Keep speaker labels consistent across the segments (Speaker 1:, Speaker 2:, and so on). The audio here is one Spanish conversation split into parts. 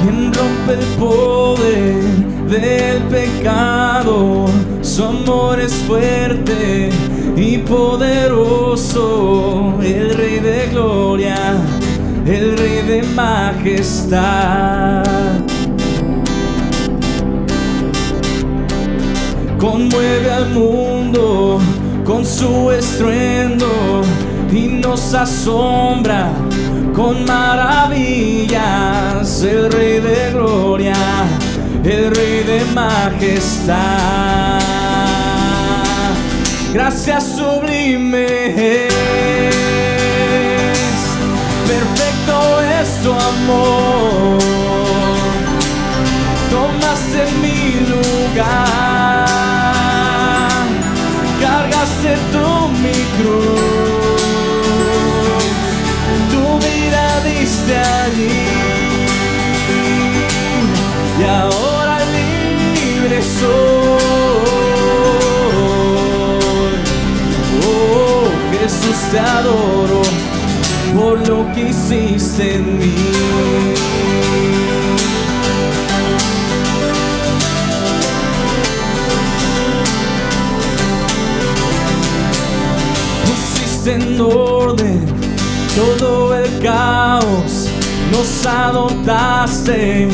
Speaker 1: quien rompe el poder del pecado. Su amor es fuerte y poderoso, el Rey de gloria, el Rey de majestad. Conmueve al mundo con su estruendo y nos asombra con maravillas, el Rey de gloria, el Rey de majestad. Gracias sublime es, perfecto es tu amor. Tomaste mi lugar, cargaste tú mi cruz, tu vida diste allí, y ahora libre soy. Oh, Jesús, te adoro por lo que hiciste en mí. En orden todo el caos, nos adoptaste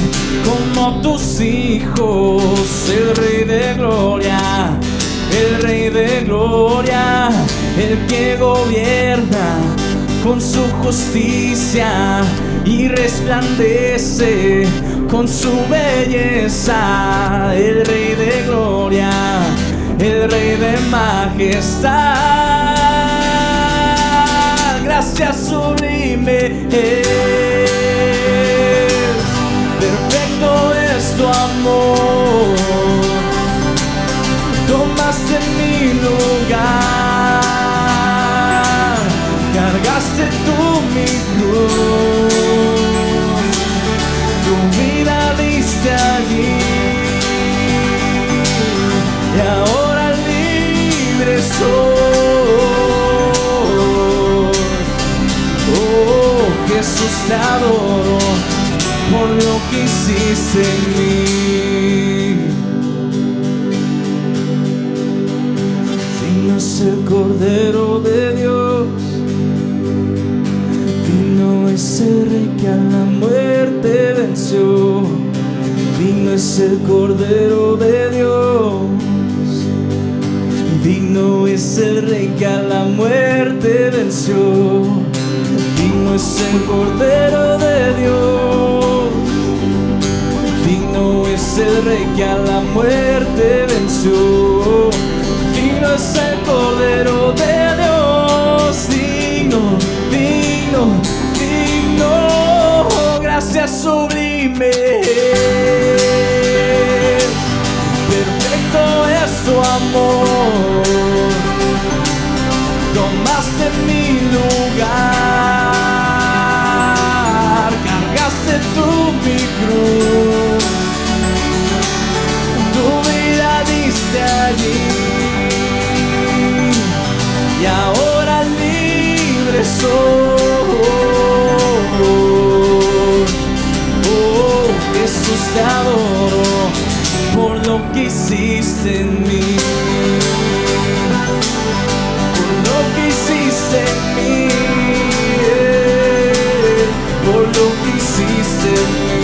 Speaker 1: como tus hijos, el Rey de gloria, el Rey de gloria, el que gobierna con su justicia y resplandece con su belleza, el Rey de gloria, el Rey de majestad. Gracias sublime es, perfecto es tu amor. Tomaste mi lugar, cargaste tú mi cruz, tu vida diste allí, y ahora libre soy. Jesús, te adoro por lo que hiciste en mí. Digno es el Cordero de Dios, digno es el Rey que a la muerte venció. Digno es el Cordero de Dios, digno es el Rey que a la muerte venció. Digno es el Cordero de Dios, digno es el Rey que a la muerte venció. Digno es el Cordero de Dios, digno, digno, digno. Gracias sublime, perfecto es tu amor. Tomaste mi lugar, cargaste tú mi cruz, tu vida diste allí, y ahora libre soy. Oh, Jesús, te adoro por lo que hiciste en mí. Hiciste en mí, por lo que hiciste en mí.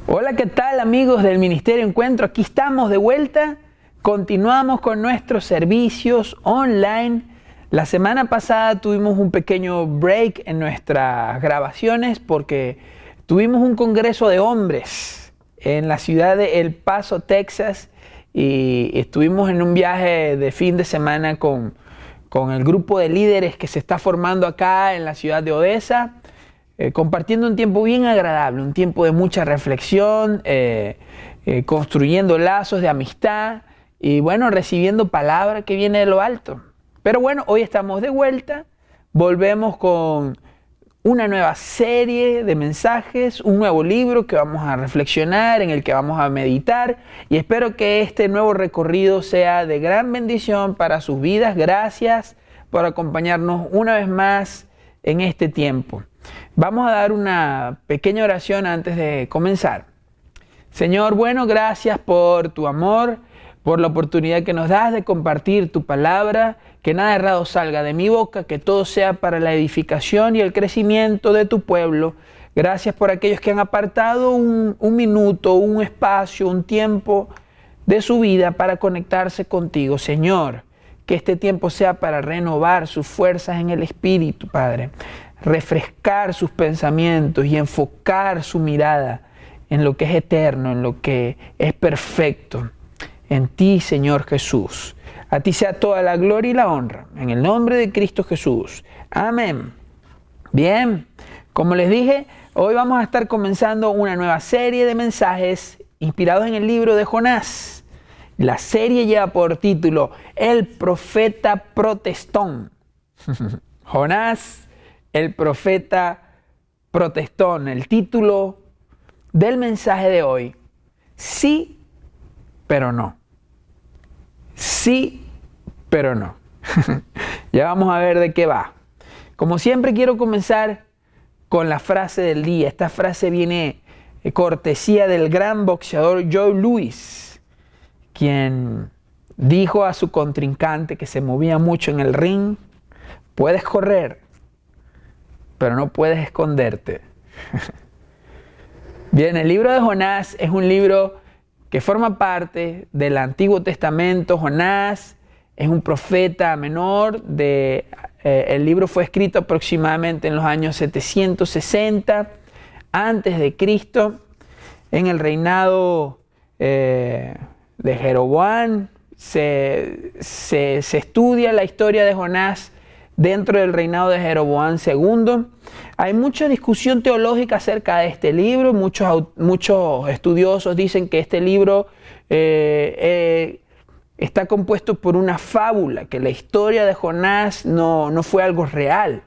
Speaker 2: Hola, ¿qué tal amigos del Ministerio Encuentro? Aquí estamos de vuelta, continuamos con nuestros servicios online. La semana pasada tuvimos un pequeño break en nuestras grabaciones porque tuvimos un congreso de hombres en la ciudad de El Paso, Texas, y estuvimos en un viaje de fin de semana con el grupo de líderes que se está formando acá en la ciudad de Odessa, compartiendo un tiempo bien agradable, un tiempo de mucha reflexión, construyendo lazos de amistad y bueno, recibiendo palabra que viene de lo alto. Pero bueno, hoy estamos de vuelta, volvemos con una nueva serie de mensajes, un nuevo libro que vamos a reflexionar, en el que vamos a meditar, y espero que este nuevo recorrido sea de gran bendición para sus vidas. Gracias por acompañarnos una vez más en este tiempo. Vamos a dar una pequeña oración antes de comenzar. Señor, bueno, gracias por tu amor, por la oportunidad que nos das de compartir tu palabra. Que nada errado salga de mi boca, que todo sea para la edificación y el crecimiento de tu pueblo. Gracias por aquellos que han apartado un minuto, un espacio, un tiempo de su vida para conectarse contigo. Señor, que este tiempo sea para renovar sus fuerzas en el Espíritu, Padre. Refrescar sus pensamientos y enfocar su mirada en lo que es eterno, en lo que es perfecto. En ti, Señor Jesús. A ti sea toda la gloria y la honra, en el nombre de Cristo Jesús. Amén. Bien, como les dije, hoy vamos a estar comenzando una nueva serie de mensajes inspirados en el libro de Jonás. La serie lleva por título El profeta protestón. Jonás, el profeta protestón. El título del mensaje de hoy: sí, pero no. Sí, pero no. Ya vamos a ver de qué va. Como siempre, quiero comenzar con la frase del día. Esta frase viene cortesía del gran boxeador Joe Louis, quien dijo a su contrincante que se movía mucho en el ring: puedes correr, pero no puedes esconderte. Bien, el libro de Jonás es un libro que forma parte del Antiguo Testamento. Jonás es un profeta menor. El libro fue escrito aproximadamente en los años 760 antes de Cristo, en el reinado de Jeroboam. Se estudia la historia de Jonás dentro del reinado de Jeroboam II. Hay mucha discusión teológica acerca de este libro. Muchos estudiosos dicen que este libro está compuesto por una fábula, que la historia de Jonás no fue algo real.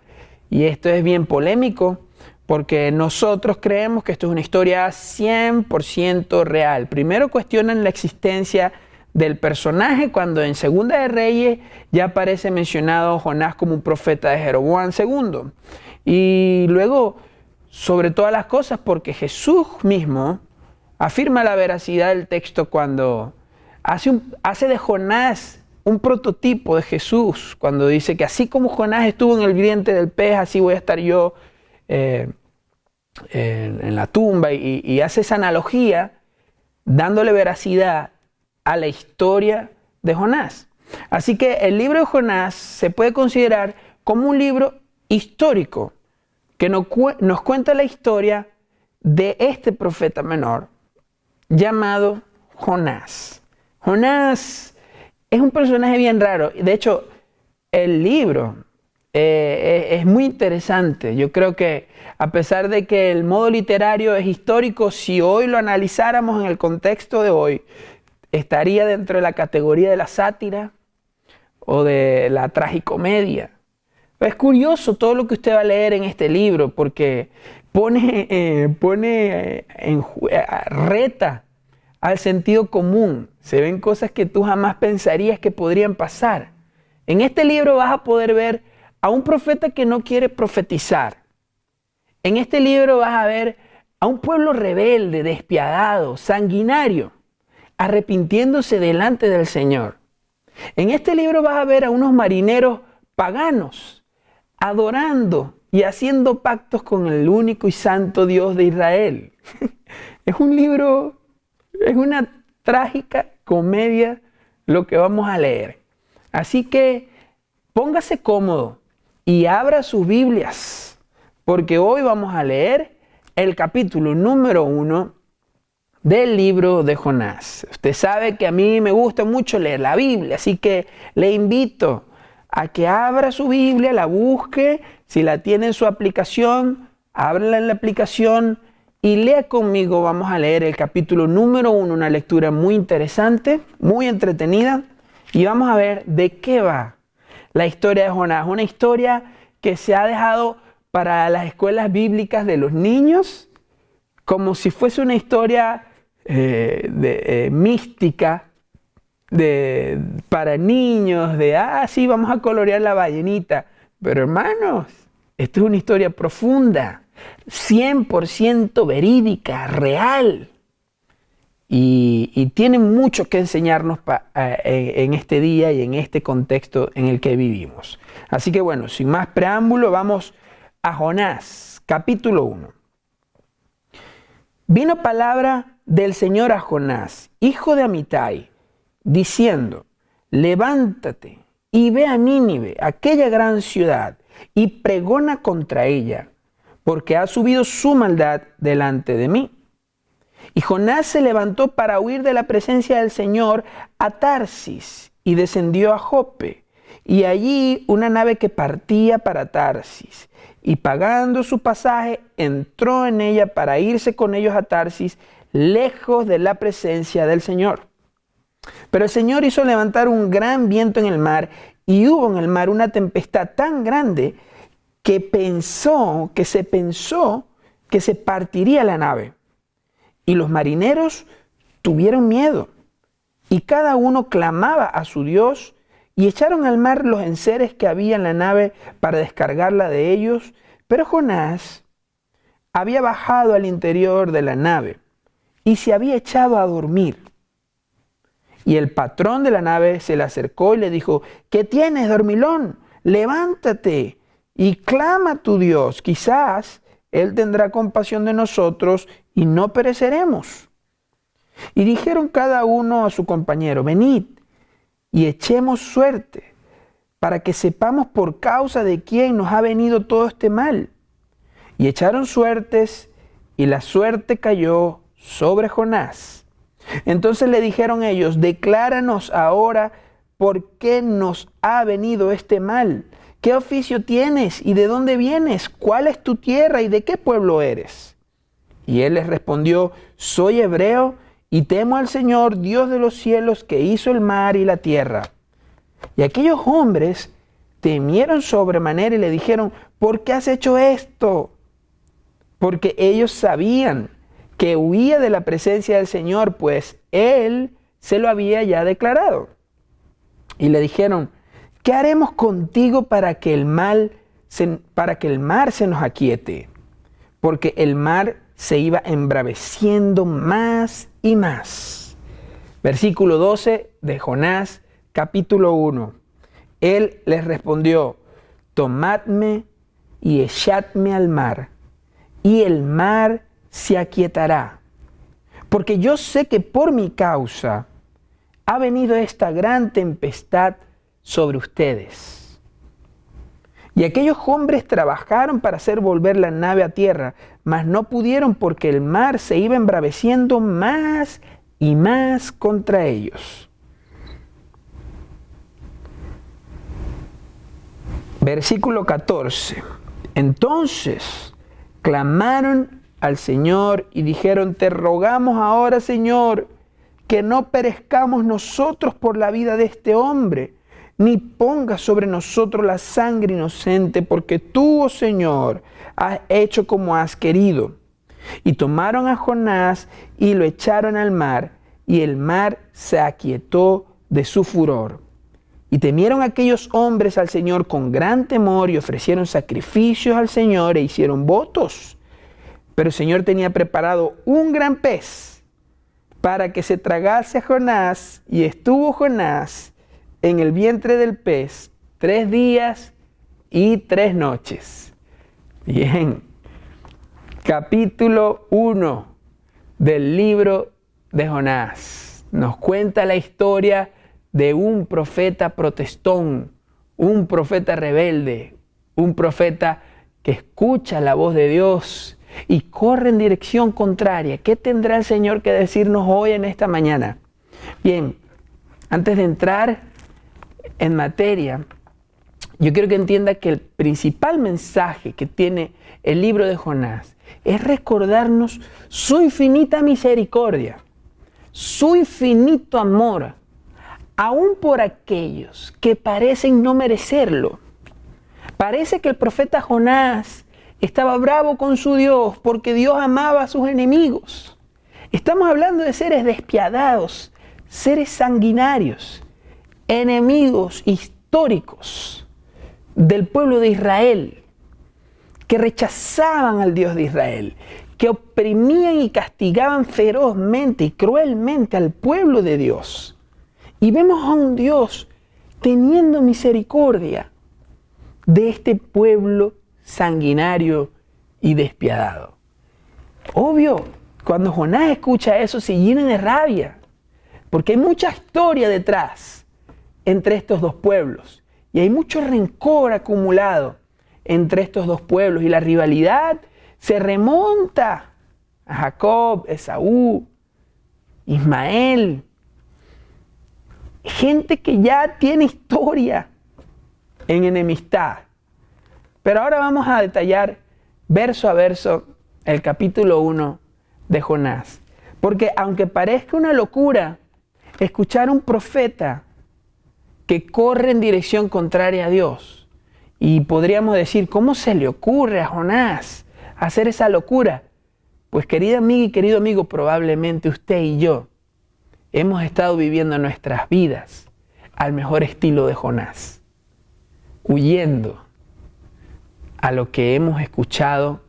Speaker 2: Y esto es bien polémico, porque nosotros creemos que esto es una historia 100% real. Primero cuestionan la existencia del personaje, cuando en Segunda de Reyes ya aparece mencionado Jonás como un profeta de Jeroboam II. Y luego, sobre todas las cosas, porque Jesús mismo afirma la veracidad del texto cuando hace de Jonás un prototipo de Jesús, cuando dice que así como Jonás estuvo en el vientre del pez, así voy a estar yo en la tumba, y hace esa analogía dándole veracidad a la historia de Jonás. Así que el libro de Jonás se puede considerar como un libro histórico que nos cuenta la historia de este profeta menor llamado Jonás. Jonás es un personaje bien raro. De hecho, el libro es muy interesante. Yo creo que, a pesar de que el modo literario es histórico, si hoy lo analizáramos en el contexto de hoy, estaría dentro de la categoría de la sátira o de la tragicomedia. Es curioso todo lo que usted va a leer en este libro, porque reta al sentido común. Se ven cosas que tú jamás pensarías que podrían pasar. En este libro vas a poder ver a un profeta que no quiere profetizar. En este libro vas a ver a un pueblo rebelde, despiadado, sanguinario, arrepintiéndose delante del Señor. En este libro vas a ver a unos marineros paganos, adorando y haciendo pactos con el único y santo Dios de Israel. Es un libro, es una trágica comedia lo que vamos a leer. Así que póngase cómodo y abra sus Biblias, porque hoy vamos a leer el capítulo número 1 del libro de Jonás. Usted sabe que a mí me gusta mucho leer la Biblia, así que le invito a que abra su Biblia, la busque, si la tiene en su aplicación, ábrela en la aplicación y lea conmigo. Vamos a leer el capítulo número 1, una lectura muy interesante, muy entretenida, y vamos a ver de qué va la historia de Jonás. Una historia que se ha dejado para las escuelas bíblicas de los niños, como si fuese una historia mística para niños, sí, vamos a colorear la ballenita. Pero hermanos, esto es una historia profunda, 100% verídica, real. Y tiene mucho que enseñarnos en este día y en este contexto en el que vivimos. Así que bueno, sin más preámbulo, vamos a Jonás, capítulo 1. Vino palabra del Señor a Jonás, hijo de Amitai, diciendo: levántate y ve a Nínive, aquella gran ciudad, y pregona contra ella, porque ha subido su maldad delante de mí. Y Jonás se levantó para huir de la presencia del Señor a Tarsis y descendió a Jope. Y allí una nave que partía para Tarsis. Y pagando su pasaje, entró en ella para irse con ellos a Tarsis, lejos de la presencia del Señor. Pero el Señor hizo levantar un gran viento en el mar, y hubo en el mar una tempestad tan grande que se pensó que se partiría la nave. Y los marineros tuvieron miedo, y cada uno clamaba a su Dios, y echaron al mar los enseres que había en la nave para descargarla de ellos. Pero Jonás había bajado al interior de la nave y se había echado a dormir. Y el patrón de la nave se le acercó y le dijo: ¿qué tienes, dormilón? Levántate y clama a tu Dios. Quizás Él tendrá compasión de nosotros y no pereceremos. Y dijeron cada uno a su compañero: venid y echemos suerte, para que sepamos por causa de quién nos ha venido todo este mal. Y echaron suertes, y la suerte cayó sobre Jonás. Entonces le dijeron ellos: decláranos ahora por qué nos ha venido este mal. ¿Qué oficio tienes y de dónde vienes? ¿Cuál es tu tierra y de qué pueblo eres? Y él les respondió: soy hebreo y temo al Señor, Dios de los cielos, que hizo el mar y la tierra. Y aquellos hombres temieron sobremanera y le dijeron: ¿por qué has hecho esto? Porque ellos sabían que huía de la presencia del Señor, pues Él se lo había ya declarado. Y le dijeron: ¿qué haremos contigo para que el mar se nos aquiete? Porque el mar se iba embraveciendo más y más. Versículo 12 de Jonás, capítulo 1. Él les respondió: tomadme y echadme al mar, y el mar se aquietará. Porque yo sé que por mi causa ha venido esta gran tempestad sobre ustedes. Y aquellos hombres trabajaron para hacer volver la nave a tierra, mas no pudieron, porque el mar se iba embraveciendo más y más contra ellos. Versículo 14. Entonces clamaron al Señor y dijeron: te rogamos ahora, Señor, que no perezcamos nosotros por la vida de este hombre, ni pongas sobre nosotros la sangre inocente, porque tú, oh Señor, has hecho como has querido. Y tomaron a Jonás y lo echaron al mar, y el mar se aquietó de su furor. Y temieron aquellos hombres al Señor con gran temor, y ofrecieron sacrificios al Señor e hicieron votos. Pero el Señor tenía preparado un gran pez para que se tragase a Jonás, y estuvo Jonás en el vientre del pez 3 días y 3 noches. Bien, capítulo 1 del libro de Jonás nos cuenta la historia de un profeta protestón, un profeta rebelde, un profeta que escucha la voz de Dios y corre en dirección contraria. ¿Qué tendrá el Señor que decirnos hoy en esta mañana? Bien, antes de entrar en materia, yo quiero que entienda que el principal mensaje que tiene el libro de Jonás es recordarnos su infinita misericordia, su infinito amor, aún por aquellos que parecen no merecerlo. Parece que el profeta Jonás estaba bravo con su Dios porque Dios amaba a sus enemigos. Estamos hablando de seres despiadados, seres sanguinarios, enemigos históricos del pueblo de Israel, que rechazaban al Dios de Israel, que oprimían y castigaban ferozmente y cruelmente al pueblo de Dios. Y vemos a un Dios teniendo misericordia de este pueblo sanguinario y despiadado. Obvio, cuando Jonás escucha eso se llena de rabia, porque hay mucha historia detrás entre estos dos pueblos y hay mucho rencor acumulado entre estos dos pueblos y la rivalidad se remonta a Jacob, Esaú, Ismael, gente que ya tiene historia en enemistad. Pero ahora vamos a detallar verso a verso el capítulo 1 de Jonás. Porque aunque parezca una locura escuchar a un profeta que corre en dirección contraria a Dios, y podríamos decir, ¿cómo se le ocurre a Jonás hacer esa locura? Pues querida amiga y querido amigo, probablemente usted y yo hemos estado viviendo nuestras vidas al mejor estilo de Jonás, huyendo a lo que hemos escuchado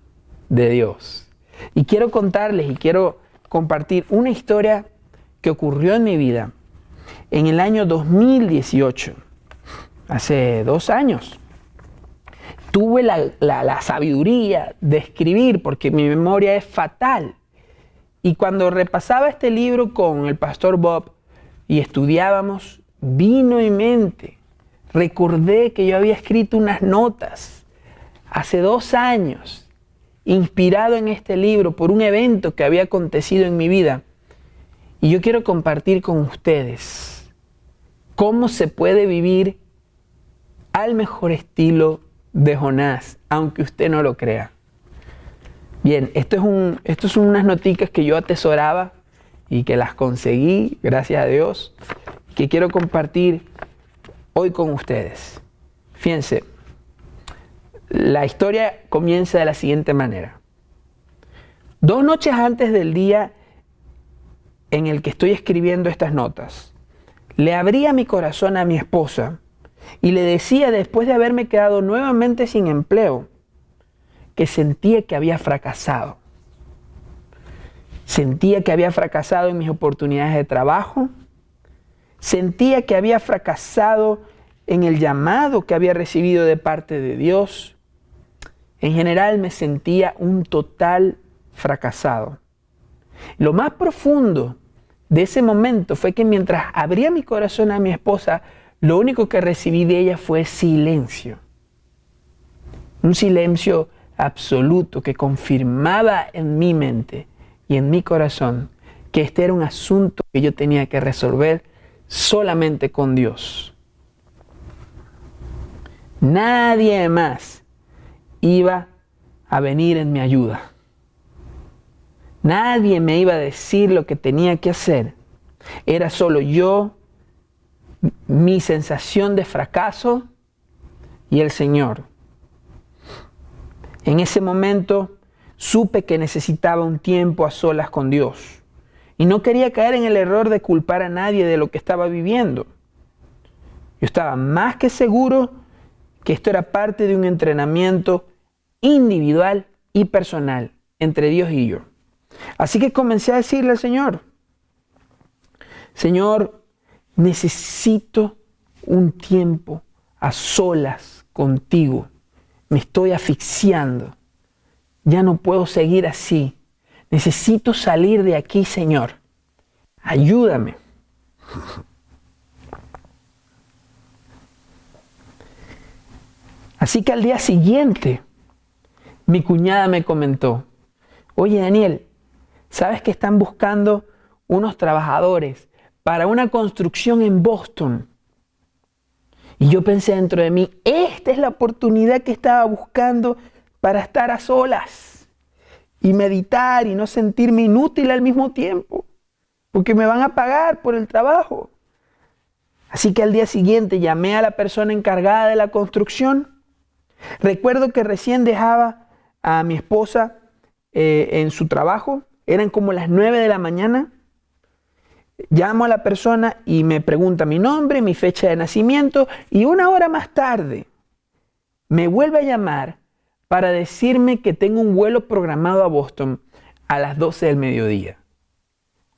Speaker 2: de Dios. Y quiero contarles y quiero compartir una historia que ocurrió en mi vida en el año 2018, hace 2 años. Tuve la sabiduría de escribir porque mi memoria es fatal. Y cuando repasaba este libro con el pastor Bob y estudiábamos, vino en mente, recordé que yo había escrito unas notas hace 2 años, inspirado en este libro por un evento que había acontecido en mi vida. Y yo quiero compartir con ustedes cómo se puede vivir al mejor estilo de Jonás, aunque usted no lo crea. Bien, esto son unas noticas que yo atesoraba y que las conseguí, gracias a Dios, que quiero compartir hoy con ustedes. Fíjense, la historia comienza de la siguiente manera. 2 noches antes del día en el que estoy escribiendo estas notas, le abría mi corazón a mi esposa y le decía, después de haberme quedado nuevamente sin empleo, que sentía que había fracasado. Sentía que había fracasado en mis oportunidades de trabajo. Sentía que había fracasado en el llamado que había recibido de parte de Dios. En general me sentía un total fracasado. Lo más profundo de ese momento fue que mientras abría mi corazón a mi esposa, lo único que recibí de ella fue silencio. Un silencio absoluto que confirmaba en mi mente y en mi corazón que este era un asunto que yo tenía que resolver solamente con Dios. Nadie más iba a venir en mi ayuda. Nadie me iba a decir lo que tenía que hacer. Era solo yo, mi sensación de fracaso y el Señor. En ese momento supe que necesitaba un tiempo a solas con Dios y no quería caer en el error de culpar a nadie de lo que estaba viviendo. Yo estaba más que seguro que esto era parte de un entrenamiento individual y personal entre Dios y yo. Así que comencé a decirle al Señor, Señor, necesito un tiempo a solas contigo. Me estoy asfixiando. Ya no puedo seguir así. Necesito salir de aquí, Señor. Ayúdame. Así que al día siguiente, mi cuñada me comentó, oye Daniel, ¿sabes que están buscando unos trabajadores para una construcción en Boston? Y yo pensé dentro de mí, esta es la oportunidad que estaba buscando para estar a solas y meditar y no sentirme inútil al mismo tiempo, porque me van a pagar por el trabajo. Así que al día siguiente llamé a la persona encargada de la construcción. Recuerdo que recién dejaba a mi esposa en su trabajo. Eran como las 9 de la mañana. Llamo a la persona y me pregunta mi nombre, mi fecha de nacimiento, y 1 hora más tarde me vuelve a llamar para decirme que tengo un vuelo programado a Boston a las 12 del mediodía.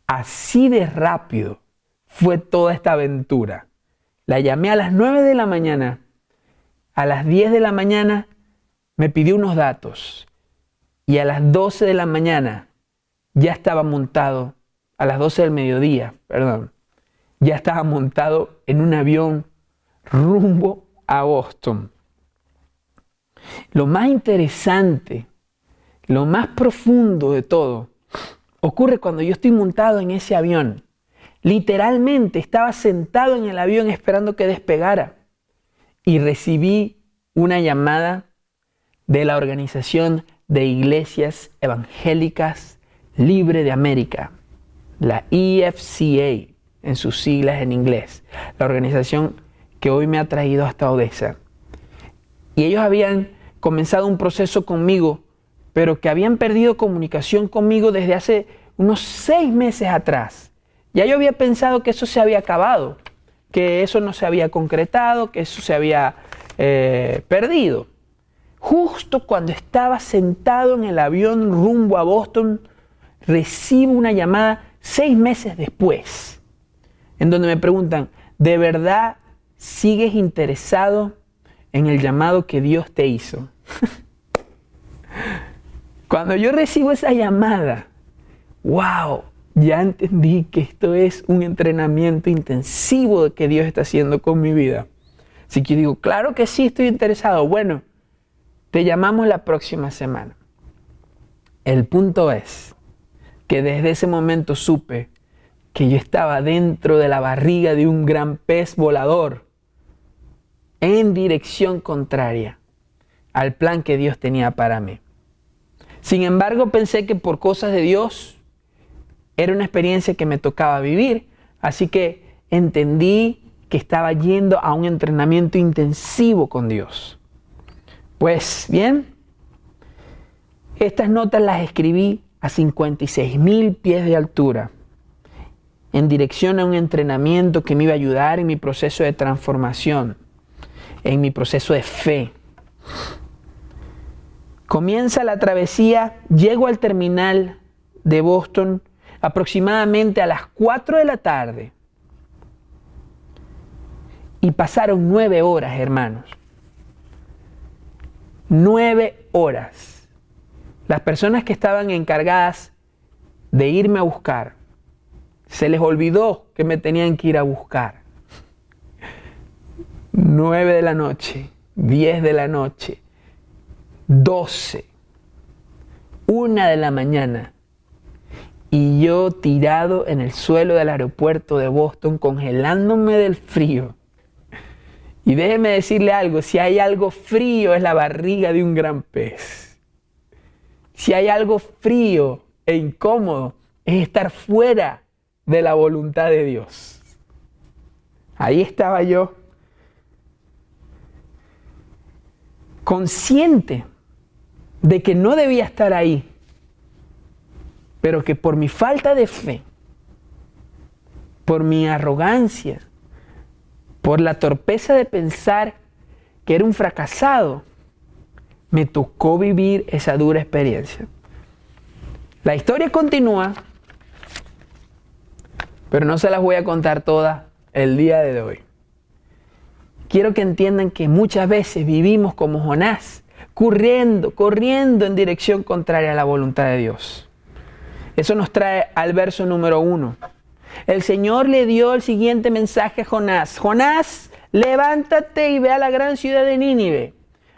Speaker 2: Así de rápido fue toda esta aventura. La llamé a las 9 de la mañana. A las 10 de la mañana me pidió unos datos. Y a las 12 de la mañana ya estaba montado, a las 12 del mediodía, perdón, ya estaba montado en un avión rumbo a Boston. Lo más interesante, lo más profundo de todo, ocurre cuando yo estoy montado en ese avión. Literalmente estaba sentado en el avión esperando que despegara y recibí una llamada de la Organización de Iglesias Evangélicas Libre de América, la EFCA en sus siglas en inglés, la organización que hoy me ha traído hasta Odessa. Y ellos habían comenzado un proceso conmigo, pero que habían perdido comunicación conmigo desde hace unos 6 meses atrás. Ya yo había pensado que eso se había acabado, que eso no se había concretado, que eso se había perdido. Justo cuando estaba sentado en el avión rumbo a Boston, recibo una llamada 6 meses después, en donde me preguntan, ¿de verdad sigues interesado en el llamado que Dios te hizo? Cuando yo recibo esa llamada, ¡wow! Ya entendí que esto es un entrenamiento intensivo que Dios está haciendo con mi vida. Así que digo, claro que sí estoy interesado. Bueno, te llamamos la próxima semana. El punto es que desde ese momento supe que yo estaba dentro de la barriga de un gran pez volador en dirección contraria al plan que Dios tenía para mí. Sin embargo, pensé que por cosas de Dios era una experiencia que me tocaba vivir, así que entendí que estaba yendo a un entrenamiento intensivo con Dios. Pues bien, estas notas las escribí a 56,000 pies de altura, en dirección a un entrenamiento que me iba a ayudar en mi proceso de transformación, en mi proceso de fe. Comienza la travesía, llego al terminal de Boston aproximadamente a las 4 de la tarde. Y pasaron 9 horas, hermanos. 9 horas. Las personas que estaban encargadas de irme a buscar, se les olvidó que me tenían que ir a buscar. 9 de la noche, 10 de la noche, 12, 1 de la mañana. Y yo tirado en el suelo del aeropuerto de Boston, congelándome del frío. Y déjeme decirle algo, si hay algo frío es la barriga de un gran pez. Si hay algo frío e incómodo es estar fuera de la voluntad de Dios. Ahí estaba yo, consciente de que no debía estar ahí, pero que por mi falta de fe, por mi arrogancia, por la torpeza de pensar que era un fracasado, me tocó vivir esa dura experiencia. La historia continúa, pero no se las voy a contar todas el día de hoy. Quiero que entiendan que muchas veces vivimos como Jonás, corriendo en dirección contraria a la voluntad de Dios. Eso nos trae al verso número 1. El Señor le dio el siguiente mensaje a Jonás. Jonás, levántate y ve a la gran ciudad de Nínive.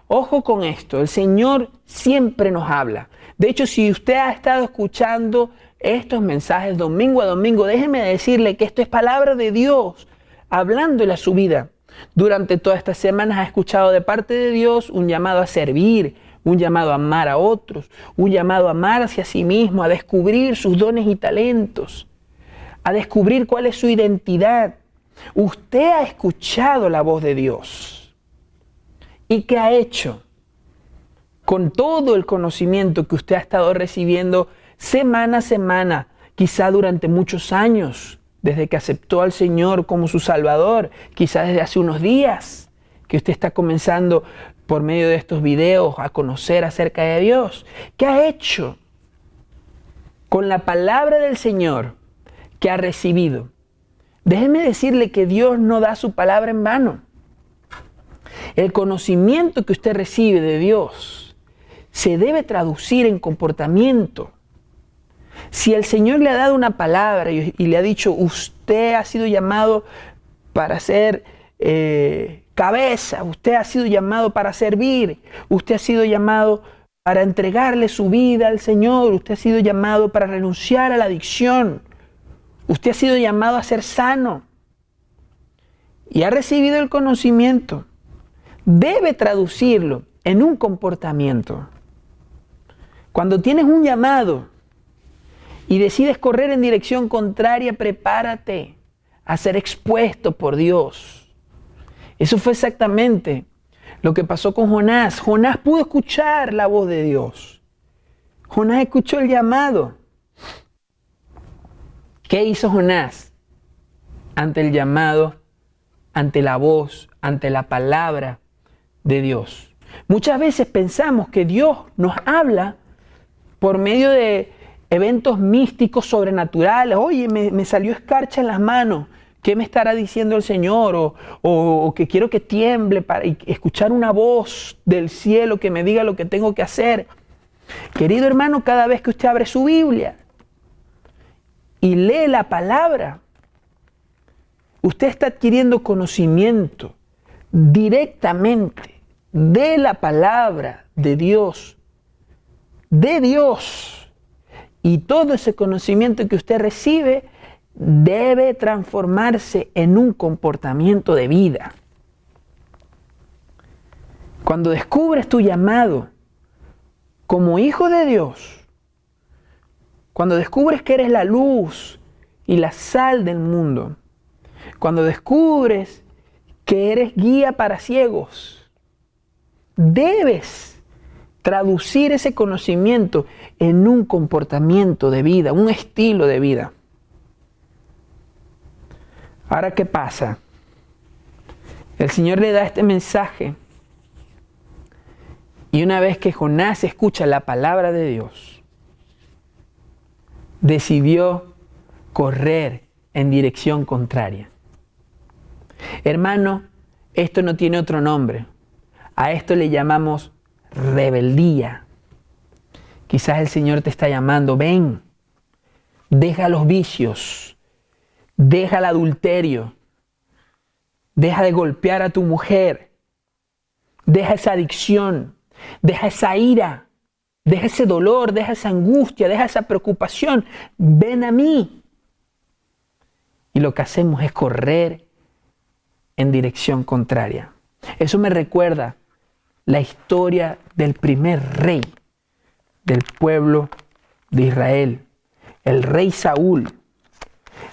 Speaker 2: Ojo con esto, el Señor siempre nos habla. De hecho, si usted ha estado escuchando estos mensajes domingo a domingo, déjeme decirle que esto es palabra de Dios, hablándole a su vida. Durante todas estas semanas ha escuchado de parte de Dios un llamado a servir, un llamado a amar a otros, un llamado a amarse a sí mismo, a descubrir sus dones y talentos, a descubrir cuál es su identidad. Usted ha escuchado la voz de Dios. ¿Y qué ha hecho? con todo el conocimiento que usted ha estado recibiendo semana a semana, quizá durante muchos años, desde que aceptó al Señor como su Salvador, quizá desde hace unos días que usted está comenzando por medio de estos videos a conocer acerca de Dios. ¿Qué ha hecho con la palabra del Señor que ha recibido? Déjeme decirle que Dios no da su palabra en vano. El conocimiento que usted recibe de Dios se debe traducir en comportamiento. Si el Señor le ha dado una palabra y le ha dicho, usted ha sido llamado para ser cabeza, usted ha sido llamado para servir, usted ha sido llamado para entregarle su vida al Señor, usted ha sido llamado para renunciar a la adicción, usted ha sido llamado a ser sano y ha recibido el conocimiento, debe traducirlo en un comportamiento. Cuando tienes un llamado y decides correr en dirección contraria, prepárate a ser expuesto por Dios. Eso fue exactamente lo que pasó con Jonás. Jonás pudo escuchar la voz de Dios. Jonás escuchó el llamado. ¿Qué hizo Jonás ante el llamado, ante la voz, ante la palabra de Dios? Muchas veces pensamos que Dios nos habla por medio de eventos místicos, sobrenaturales. Oye, me salió escarcha en las manos. ¿Qué me estará diciendo el Señor? O que quiero que tiemble para escuchar una voz del cielo que me diga lo que tengo que hacer. Querido hermano, cada vez que usted abre su Biblia y lee la palabra, usted está adquiriendo conocimiento directamente de la palabra de Dios. De Dios. Y todo ese conocimiento que usted recibe debe transformarse en un comportamiento de vida. Cuando descubres tu llamado como hijo de Dios, cuando descubres que eres la luz y la sal del mundo, cuando descubres que eres guía para ciegos, debes traducir ese conocimiento en un comportamiento de vida, un estilo de vida. Ahora, ¿qué pasa? El Señor le da este mensaje y una vez que Jonás escucha la palabra de Dios, decidió correr en dirección contraria. Hermano, esto no tiene otro nombre. A esto le llamamos rebeldía. Quizás el Señor te está llamando, ven, deja los vicios, deja el adulterio, deja de golpear a tu mujer, deja esa adicción, deja esa ira, deja ese dolor, deja esa angustia, deja esa preocupación, ven a mí. Y lo que hacemos es correr en dirección contraria. Eso me recuerda la historia del primer rey del pueblo de Israel, el rey Saúl.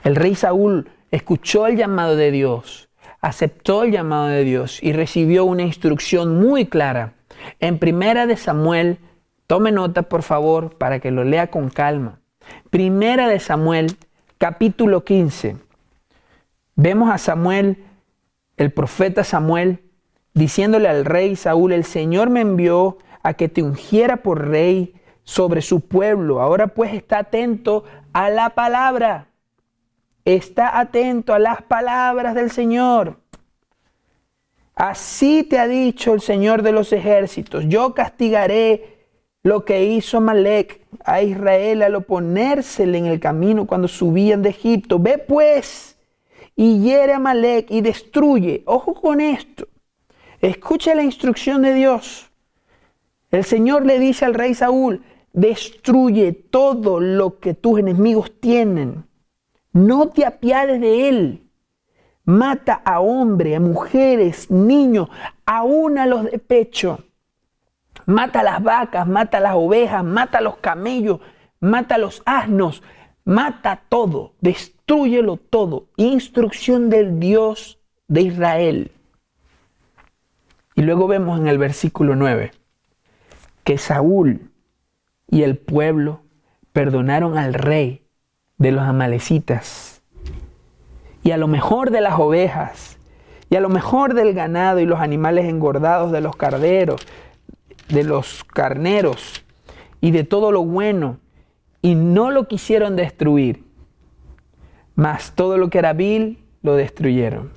Speaker 2: El rey Saúl escuchó el llamado de Dios, aceptó el llamado de Dios y recibió una instrucción muy clara. En Primera de Samuel, tome nota por favor para que lo lea con calma. Primera de Samuel, capítulo 15. Vemos a Samuel, el profeta Samuel, diciéndole al rey Saúl, el Señor me envió a que te ungiera por rey sobre su pueblo. Ahora pues está atento a la palabra. Está atento a las palabras del Señor. Así te ha dicho el Señor de los ejércitos. Yo castigaré lo que hizo Amalec a Israel al oponérsele en el camino cuando subían de Egipto. Ve pues y hiere a Amalec y destruye. Ojo con esto. Escucha la instrucción de Dios. El Señor le dice al rey Saúl, destruye todo lo que tus enemigos tienen. No te apiades de él. Mata a hombres, a mujeres, niños, aún a los de pecho. Mata a las vacas, mata a las ovejas, mata a los camellos, mata a los asnos, mata todo, destrúyelo todo. Instrucción del Dios de Israel. Y luego vemos en el versículo 9. que Saúl y el pueblo perdonaron al rey de los amalecitas, y a lo mejor de las ovejas, y a lo mejor del ganado y los animales engordados de los carneros, y de todo lo bueno, y no lo quisieron destruir, mas todo lo que era vil lo destruyeron.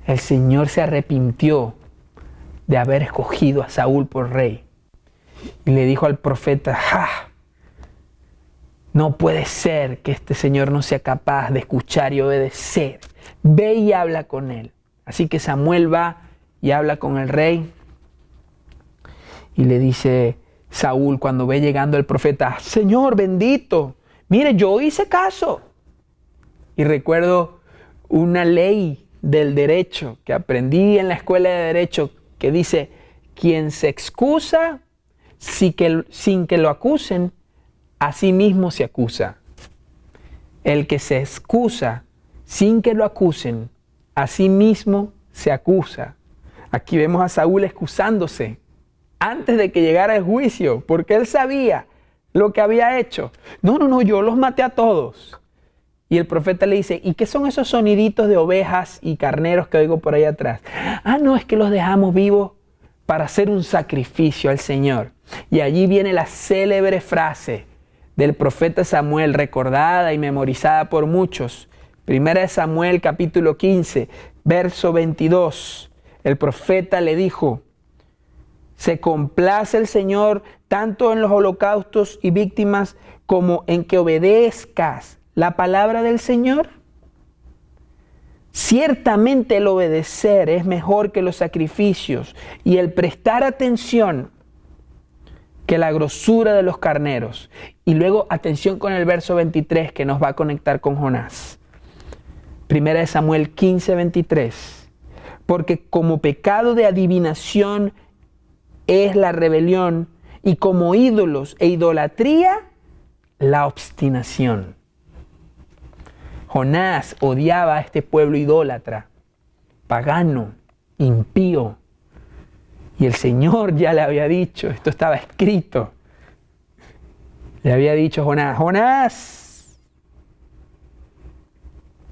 Speaker 2: El Señor se arrepintió de haber escogido a Saúl por rey. Y le dijo al profeta: no puede ser que este Señor no sea capaz de escuchar y obedecer. Ve y habla con él. Así que Samuel va y habla con el rey. Y le dice Saúl, cuando ve llegando el profeta: Señor bendito, mire, yo hice caso. Y recuerdo una ley del derecho que aprendí en la escuela de derecho que dice: quien se excusa sin que lo acusen, a sí mismo se acusa. El que se excusa sin que lo acusen, a sí mismo se acusa. Aquí vemos a Saúl excusándose antes de que llegara el juicio, porque él sabía lo que había hecho. No, yo los maté a todos. Y el profeta le dice: ¿y qué son esos soniditos de ovejas y carneros que oigo por ahí atrás? No, es que los dejamos vivos para hacer un sacrificio al Señor. Y allí viene la célebre frase del profeta Samuel, recordada y memorizada por muchos. Primera de Samuel, capítulo 15, verso 22. El profeta le dijo: se complace el Señor tanto en los holocaustos y víctimas como en que obedezcas la palabra del Señor. Ciertamente el obedecer es mejor que los sacrificios, y el prestar atención que la grosura de los carneros. Y luego atención con el verso 23 que nos va a conectar con Jonás. Primera de Samuel 15, 23. Porque como pecado de adivinación es la rebelión, y como ídolos e idolatría, la obstinación. Jonás odiaba a este pueblo idólatra, pagano, impío. Y el Señor ya le había dicho, esto estaba escrito. Le había dicho a Jonás: Jonás,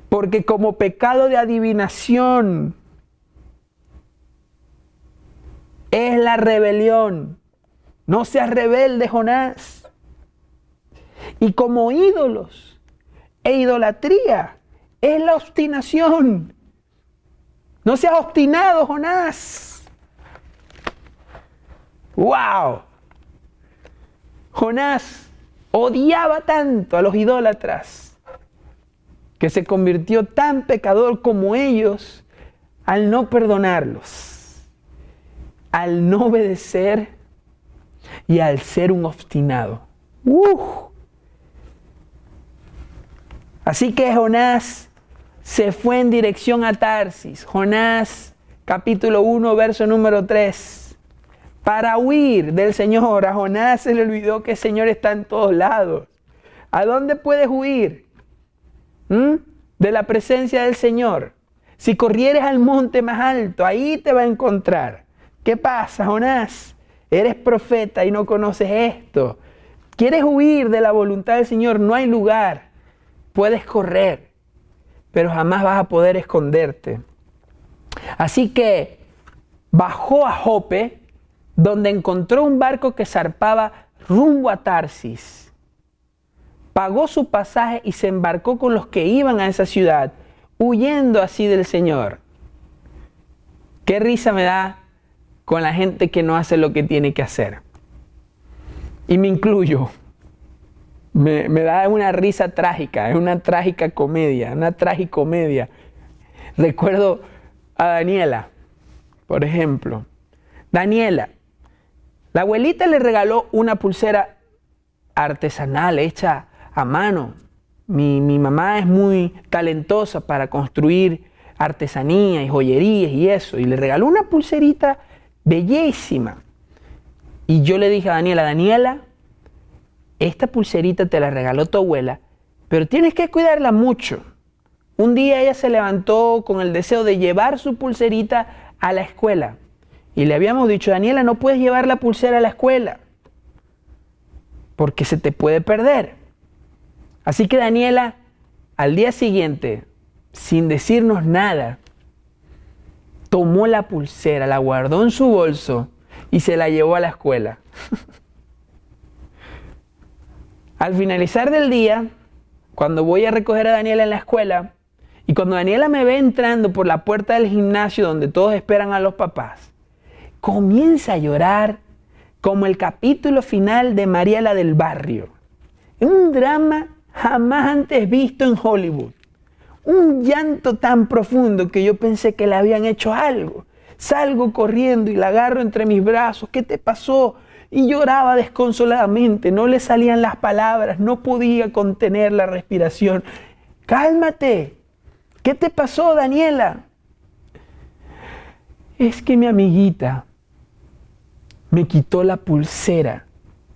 Speaker 2: porque como pecado de adivinación es la rebelión. No seas rebelde, Jonás. Y como ídolos e idolatría es la obstinación. No seas obstinado, Jonás. ¡Wow! Jonás odiaba tanto a los idólatras que se convirtió tan pecador como ellos al no perdonarlos, al no obedecer y al ser un obstinado. Así que Jonás se fue en dirección a Tarsis. Jonás, capítulo 1, verso número 3. Para huir del Señor. A Jonás se le olvidó que el Señor está en todos lados. ¿A dónde puedes huir? De la presencia del Señor. Si corrieres al monte más alto, ahí te va a encontrar. ¿Qué pasa, Jonás? Eres profeta y no conoces esto. ¿Quieres huir de la voluntad del Señor? No hay lugar. Puedes correr, pero jamás vas a poder esconderte. Así que bajó a Jope, donde encontró un barco que zarpaba rumbo a Tarsis. Pagó su pasaje y se embarcó con los que iban a esa ciudad, huyendo así del Señor. Qué risa me da con la gente que no hace lo que tiene que hacer. Y me incluyo. Me da una risa trágica, es una trágica comedia, una tragicomedia. Recuerdo a Daniela, por ejemplo. Daniela, la abuelita le regaló una pulsera artesanal, hecha a mano. Mi mamá es muy talentosa para construir artesanía y joyerías y eso. Y le regaló una pulserita bellísima. Y yo le dije a Daniela, esta pulserita te la regaló tu abuela, pero tienes que cuidarla mucho. Un día ella se levantó con el deseo de llevar su pulserita a la escuela Y le habíamos dicho, Daniela, no puedes llevar la pulsera a la escuela porque se te puede perder. Así que Daniela, al día siguiente, sin decirnos nada, tomó la pulsera, la guardó en su bolso y se la llevó a la escuela. Al finalizar del día, cuando voy a recoger a Daniela en la escuela, y cuando Daniela me ve entrando por la puerta del gimnasio donde todos esperan a los papás, comienza a llorar como el capítulo final de María la del barrio. Un drama jamás antes visto en Hollywood. Un llanto tan profundo que yo pensé que le habían hecho algo. Salgo corriendo y la agarro entre mis brazos. ¿Qué te pasó? Y lloraba desconsoladamente. No le salían las palabras. No podía contener la respiración. Cálmate. ¿Qué te pasó, Daniela? Es que mi amiguita me quitó la pulsera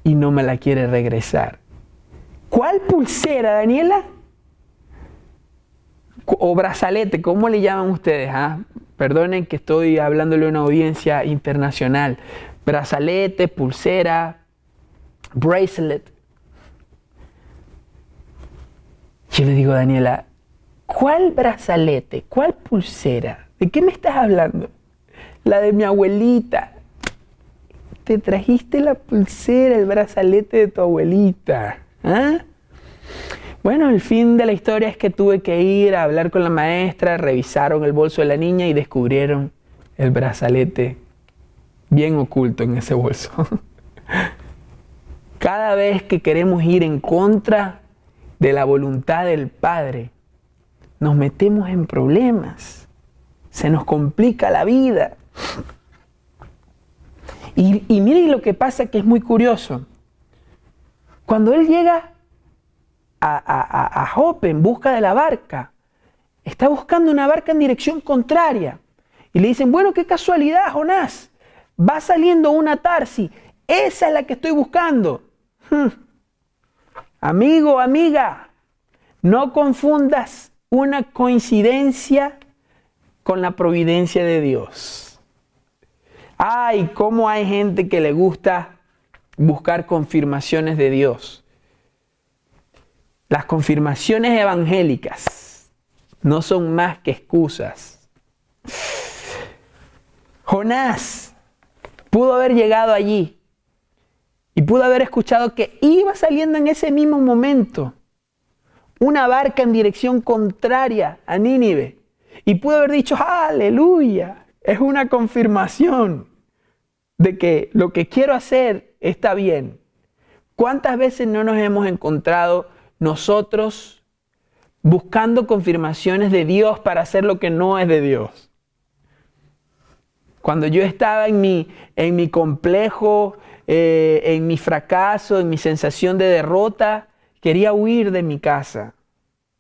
Speaker 2: y no me la quiere regresar. ¿Cuál pulsera, Daniela? O brazalete, ¿cómo le llaman ustedes? Perdonen que estoy hablándole a una audiencia internacional. Brazalete, pulsera, bracelet. Yo le digo a Daniela, ¿cuál brazalete? ¿Cuál pulsera? ¿De qué me estás hablando? La de mi abuelita. Te trajiste la pulsera, el brazalete de tu abuelita. Bueno, el fin de la historia es que tuve que ir a hablar con la maestra, revisaron el bolso de la niña y descubrieron el brazalete bien oculto en ese bolso. Cada vez que queremos ir en contra de la voluntad del Padre, nos metemos en problemas, se nos complica la vida. Y miren lo que pasa, que es muy curioso. Cuando él llega a Jope en busca de la barca, está buscando una barca en dirección contraria. Y le dicen, bueno, qué casualidad, Jonás, va saliendo una Tarsi, esa es la que estoy buscando. Amigo, amiga, no confundas una coincidencia con la providencia de Dios. Ay, cómo hay gente que le gusta buscar confirmaciones de Dios. Las confirmaciones evangélicas no son más que excusas. Jonás pudo haber llegado allí y pudo haber escuchado que iba saliendo en ese mismo momento una barca en dirección contraria a Nínive. Y pudo haber dicho, aleluya, es una confirmación de que lo que quiero hacer está bien. ¿Cuántas veces no nos hemos encontrado nosotros buscando confirmaciones de Dios para hacer lo que no es de Dios? Cuando yo estaba en mi complejo, en mi fracaso, en mi sensación de derrota, quería huir de mi casa.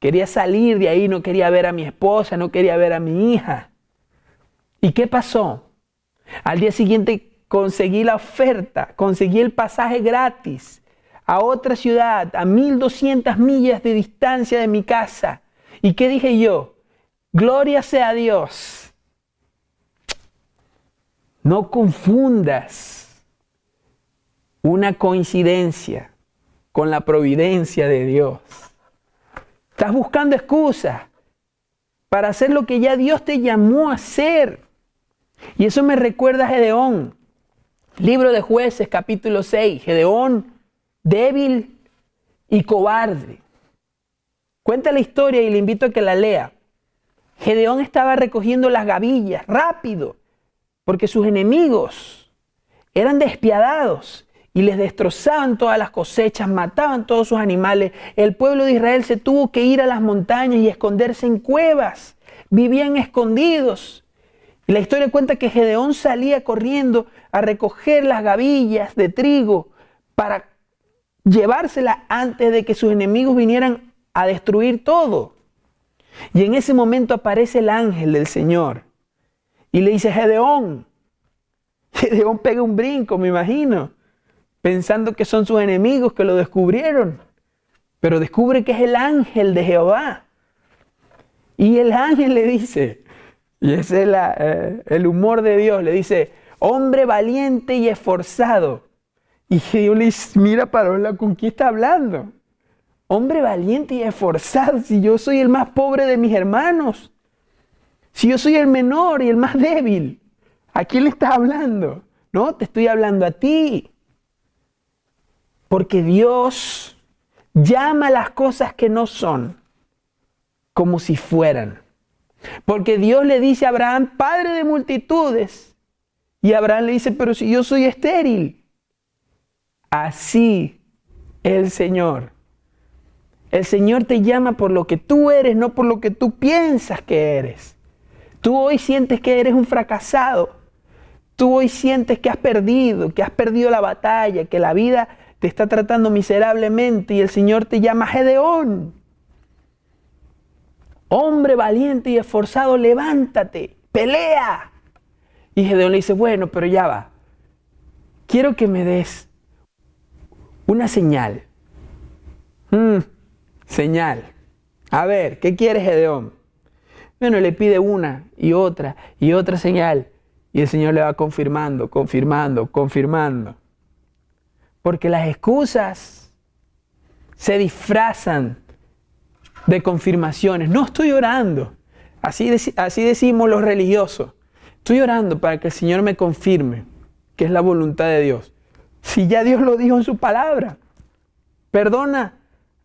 Speaker 2: Quería salir de ahí, no quería ver a mi esposa, no quería ver a mi hija. ¿Y qué pasó? Al día siguiente conseguí la oferta, conseguí el pasaje gratis a otra ciudad, a 1200 millas de distancia de mi casa. ¿Y qué dije yo? Gloria sea a Dios. No confundas una coincidencia con la providencia de Dios. Estás buscando excusas para hacer lo que ya Dios te llamó a hacer. Y eso me recuerda a Gedeón. Libro de Jueces, capítulo 6. Gedeón, débil y cobarde. Cuenta la historia y le invito a que la lea. Gedeón estaba recogiendo las gavillas rápido, porque sus enemigos eran despiadados y les destrozaban todas las cosechas, mataban todos sus animales. El pueblo de Israel se tuvo que ir a las montañas y esconderse en cuevas. Vivían escondidos. Y la historia cuenta que Gedeón salía corriendo a recoger las gavillas de trigo para llevárselas antes de que sus enemigos vinieran a destruir todo. Y en ese momento aparece el ángel del Señor y le dice, Gedeón. Gedeón pega un brinco, me imagino, pensando que son sus enemigos que lo descubrieron. Pero descubre que es el ángel de Jehová. Y el ángel le dice, y ese es el humor de Dios, le dice, hombre valiente y esforzado. Y Gedeón le dice, mira Parola, ¿con quién está hablando? Hombre valiente y esforzado, si yo soy el más pobre de mis hermanos. Si yo soy el menor y el más débil. ¿A quién le estás hablando? No, te estoy hablando a ti. Porque Dios llama las cosas que no son como si fueran. Porque Dios le dice a Abraham, padre de multitudes. Y Abraham le dice, pero si yo soy estéril. Así el Señor. El Señor te llama por lo que tú eres, no por lo que tú piensas que eres. Tú hoy sientes que eres un fracasado. Tú hoy sientes que has perdido la batalla, que la vida te está tratando miserablemente y el Señor te llama Gedeón. Hombre valiente y esforzado, levántate, pelea. Y Gedeón le dice, bueno, pero ya va. Quiero que me des una señal. Señal. A ver, ¿qué quiere Gedeón? Bueno, le pide una y otra señal. Y el Señor le va confirmando. Porque las excusas se disfrazan de confirmaciones. No estoy orando. Así decimos los religiosos. Estoy orando para que el Señor me confirme que es la voluntad de Dios. Si ya Dios lo dijo en su palabra. Perdona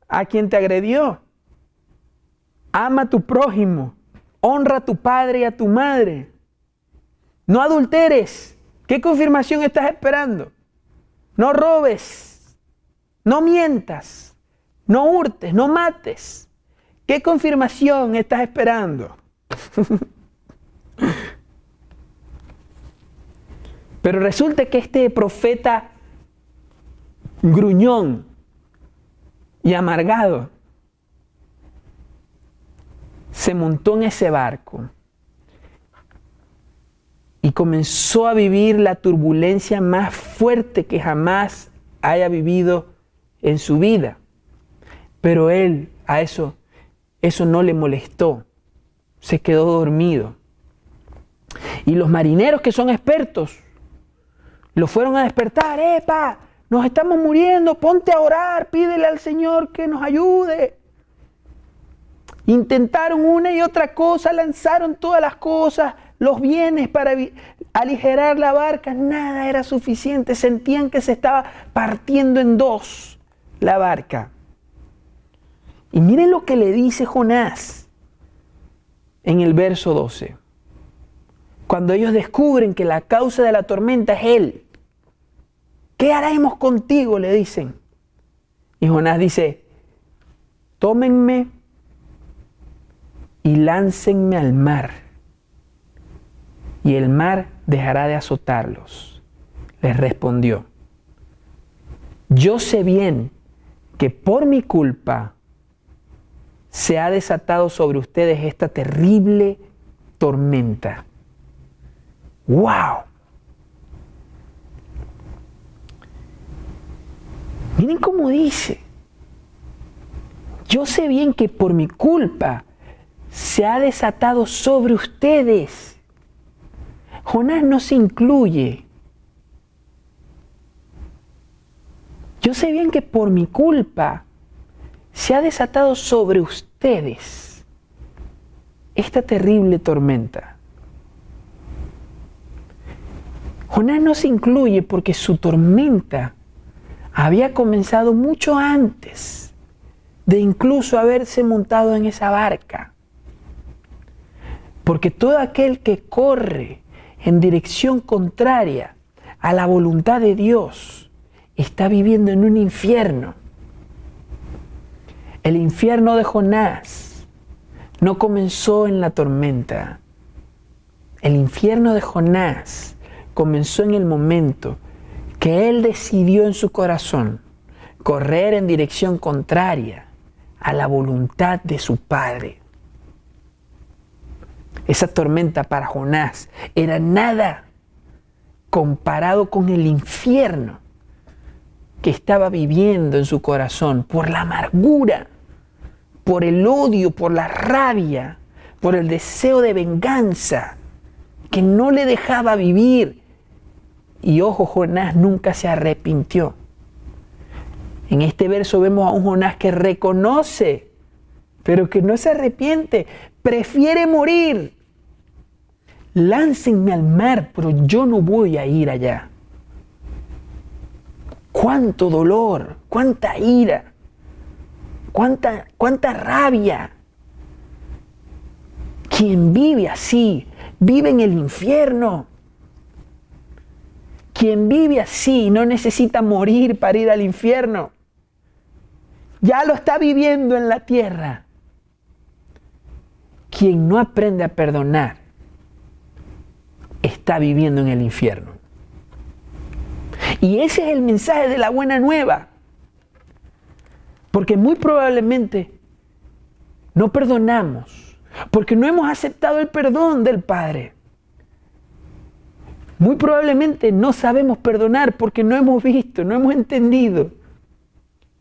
Speaker 2: a quien te agredió. Ama a tu prójimo. Honra a tu padre y a tu madre. No adulteres. ¿Qué confirmación estás esperando? No robes. No mientas. No hurtes. No mates. ¿Qué confirmación estás esperando? Pero resulta que este profeta gruñón y amargado se montó en ese barco y comenzó a vivir la turbulencia más fuerte que jamás haya vivido en su vida. Pero él a eso no le molestó, se quedó dormido. Y los marineros que son expertos lo fueron a despertar. ¡Epa! Nos estamos muriendo, ponte a orar, pídele al Señor que nos ayude. Intentaron una y otra cosa, lanzaron todas las cosas, los bienes para aligerar la barca, nada era suficiente, sentían que se estaba partiendo en dos la barca. Y miren lo que le dice Jonás en el verso 12. Cuando ellos descubren que la causa de la tormenta es él. ¿Qué haremos contigo?, le dicen. Y Jonás dice, tómenme y láncenme al mar, y el mar dejará de azotarlos. Les respondió, yo sé bien que por mi culpa se ha desatado sobre ustedes esta terrible tormenta. ¡Wow! Miren cómo dice, yo sé bien que por mi culpa se ha desatado sobre ustedes. Jonás no se incluye. Yo sé bien que por mi culpa se ha desatado sobre ustedes esta terrible tormenta. Jonás no se incluye porque su tormenta había comenzado mucho antes de incluso haberse montado en esa barca. Porque todo aquel que corre en dirección contraria a la voluntad de Dios está viviendo en un infierno. El infierno de Jonás no comenzó en la tormenta. El infierno de Jonás comenzó en el momento que él decidió en su corazón correr en dirección contraria a la voluntad de su padre. Esa tormenta para Jonás era nada comparado con el infierno que estaba viviendo en su corazón por la amargura, por el odio, por la rabia, por el deseo de venganza que no le dejaba vivir Y ojo, Jonás nunca se arrepintió. En este verso vemos a un Jonás que reconoce, pero que no se arrepiente, prefiere morir. Láncenme al mar, pero yo no voy a ir allá. Cuánto dolor, cuánta ira, cuánta rabia. Quien vive así, vive en el infierno. Quien vive así no necesita morir para ir al infierno. Ya lo está viviendo en la tierra. Quien no aprende a perdonar está viviendo en el infierno. Y ese es el mensaje de la buena nueva. Porque muy probablemente no perdonamos, porque no hemos aceptado el perdón del Padre. Muy probablemente no sabemos perdonar porque no hemos visto, no hemos entendido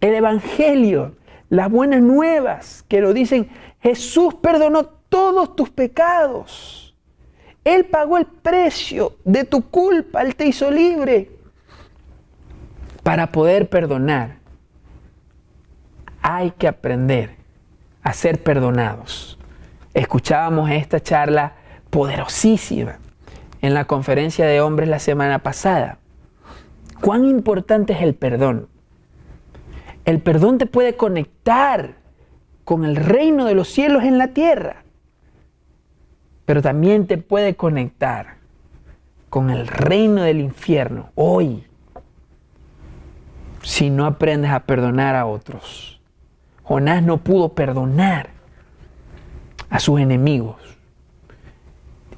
Speaker 2: el Evangelio, las buenas nuevas que lo dicen. Jesús perdonó todos tus pecados. Él pagó el precio de tu culpa, Él te hizo libre. Para poder perdonar, hay que aprender a ser perdonados. Escuchábamos esta charla poderosísima en la conferencia de hombres la semana pasada. ¿Cuán importante es el perdón? El perdón te puede conectar con el reino de los cielos en la tierra, pero también te puede conectar con el reino del infierno hoy, si no aprendes a perdonar a otros. Jonás no pudo perdonar a sus enemigos.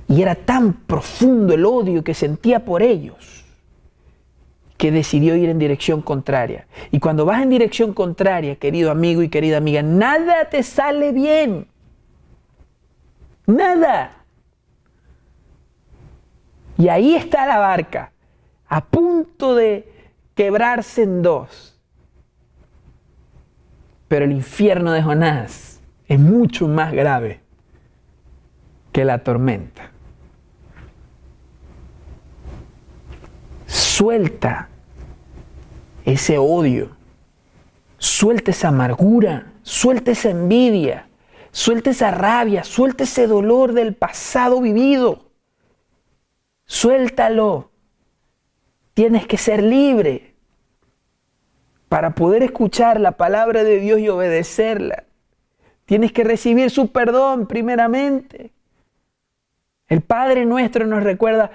Speaker 2: Y era tan profundo el odio que sentía por ellos que decidió ir en dirección contraria. Y cuando vas en dirección contraria, querido amigo y querida amiga, nada te sale bien. Nada. Y ahí está la barca, a punto de quebrarse en dos. Pero el infierno de Jonás es mucho más grave que la tormenta. Suelta ese odio, suelta esa amargura, suelta esa envidia, suelta esa rabia, suelta ese dolor del pasado vivido. Suéltalo. Tienes que ser libre para poder escuchar la palabra de Dios y obedecerla. Tienes que recibir su perdón primeramente. El Padre nuestro nos recuerda: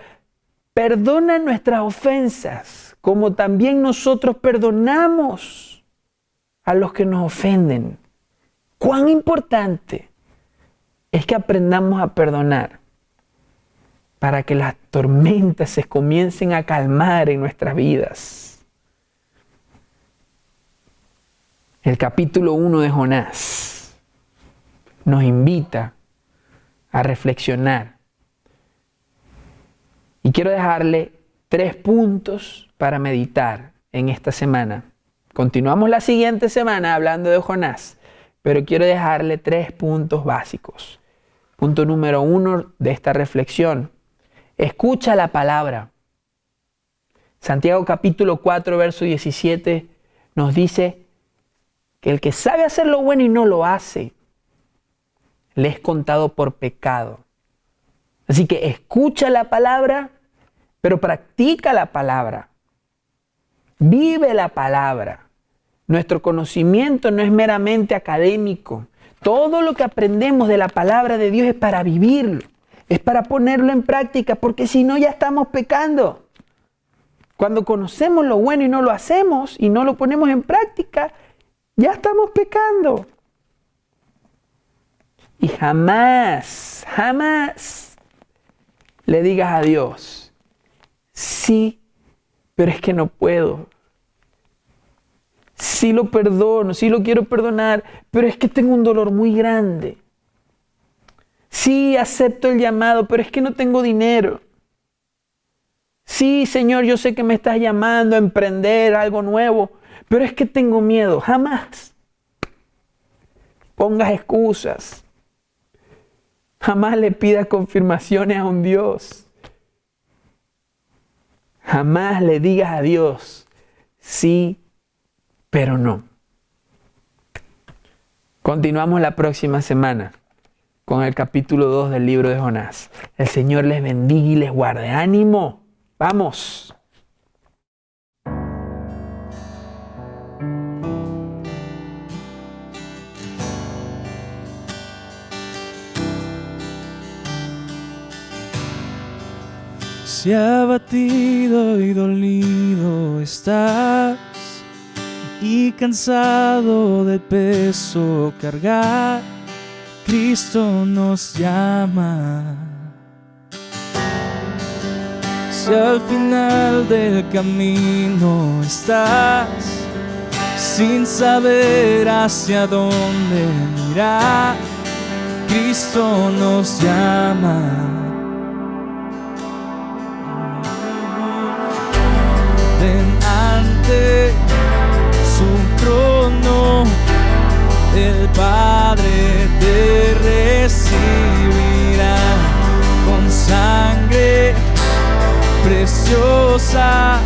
Speaker 2: perdona nuestras ofensas, como también nosotros perdonamos a los que nos ofenden. Cuán importante es que aprendamos a perdonar para que las tormentas se comiencen a calmar en nuestras vidas. El capítulo 1 de Jonás nos invita a reflexionar. Y quiero dejarle 3 puntos para meditar en esta semana. Continuamos la siguiente semana hablando de Jonás, pero quiero dejarle 3 puntos básicos. Punto número 1 de esta reflexión: escucha la palabra. Santiago capítulo 4, verso 17 nos dice que el que sabe hacer lo bueno y no lo hace, le es contado por pecado. Así que escucha la palabra, pero practica la palabra. Vive la palabra. Nuestro conocimiento no es meramente académico. Todo lo que aprendemos de la palabra de Dios es para vivirlo, es para ponerlo en práctica, porque si no ya estamos pecando. Cuando conocemos lo bueno y no lo hacemos y no lo ponemos en práctica, ya estamos pecando. Y jamás le digas a Dios: sí, pero es que no puedo. Sí lo perdono, sí lo quiero perdonar, pero es que tengo un dolor muy grande. Sí, acepto el llamado, pero es que no tengo dinero. Sí, Señor, yo sé que me estás llamando a emprender algo nuevo, pero es que tengo miedo. Jamás pongas excusas. Jamás le pidas confirmaciones a un Dios Jamás le digas a Dios sí, pero no. Continuamos la próxima semana con el capítulo 2 del libro de Jonás. El Señor les bendiga y les guarde. ¡Ánimo! ¡Vamos!
Speaker 1: Si abatido y dolido estás y cansado del peso cargar, Cristo nos llama. Si al final del camino estás sin saber hacia dónde mirar, Cristo nos llama. Ante su trono el Padre te recibirá con sangre preciosa.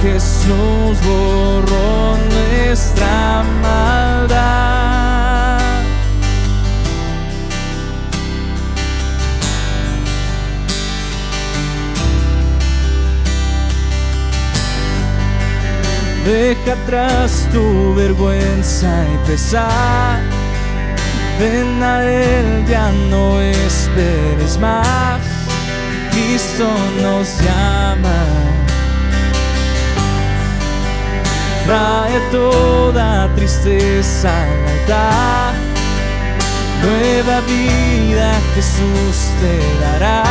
Speaker 1: Jesús borró nuestra maldad. Deja atrás tu vergüenza y pesar. Ven a Él, ya no esperes más. Cristo nos llama. Trae toda tristeza al altar. Nueva vida Jesús te dará.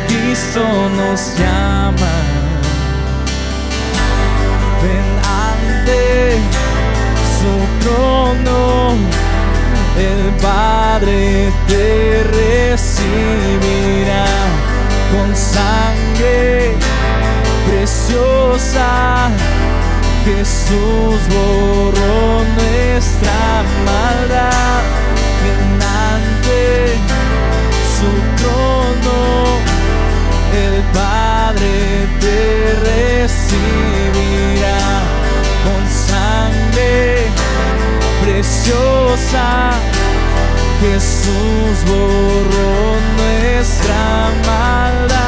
Speaker 1: Cristo nos llama. Ven ante su trono, el Padre te recibirá con sangre preciosa. Jesús borró nuestra maldad. Ven ante su trono, el Padre te recibirá con sangre preciosa. Jesús borró nuestra maldad.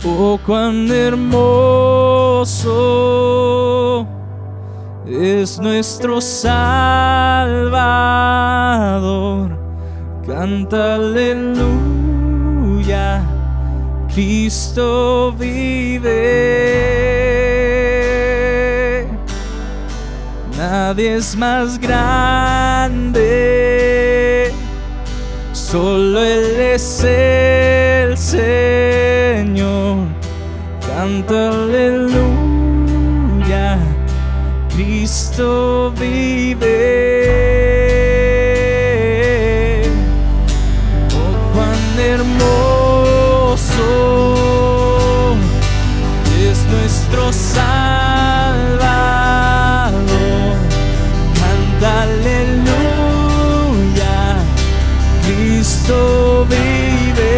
Speaker 1: Oh, cuán hermoso es nuestro Salvador. Canta aleluya, Cristo vive. Nadie es más grande, solo Él es el Señor. Canta aleluya, Cristo vive. Oh, cuán hermoso es nuestro Salvador. Canta aleluya, Cristo vive.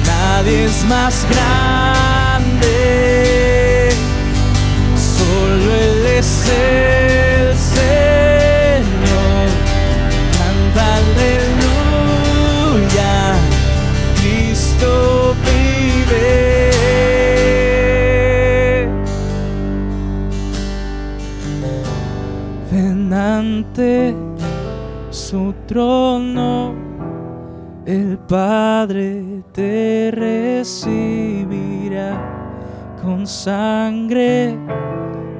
Speaker 1: Nadie es más grande, solo Él es el Señor. Canta aleluya, Cristo vive. Ven ante su trono, el Padre te recibirá con sangre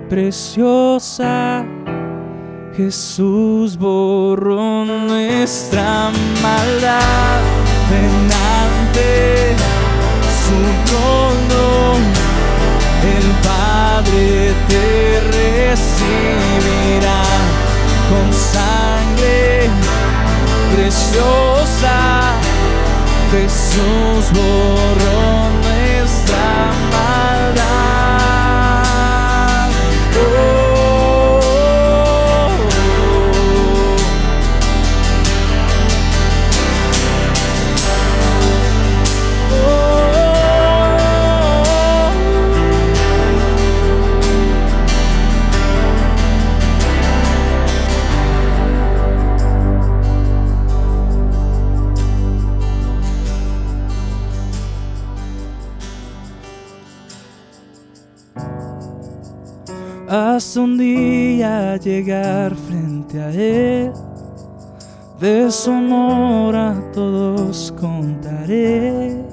Speaker 1: preciosa. Jesús borró nuestra maldad. Ven ante su trono, el Padre te recibirá con sangre preciosa. Jesús borró hasta un día llegar frente a Él. De su amor a todos contaré.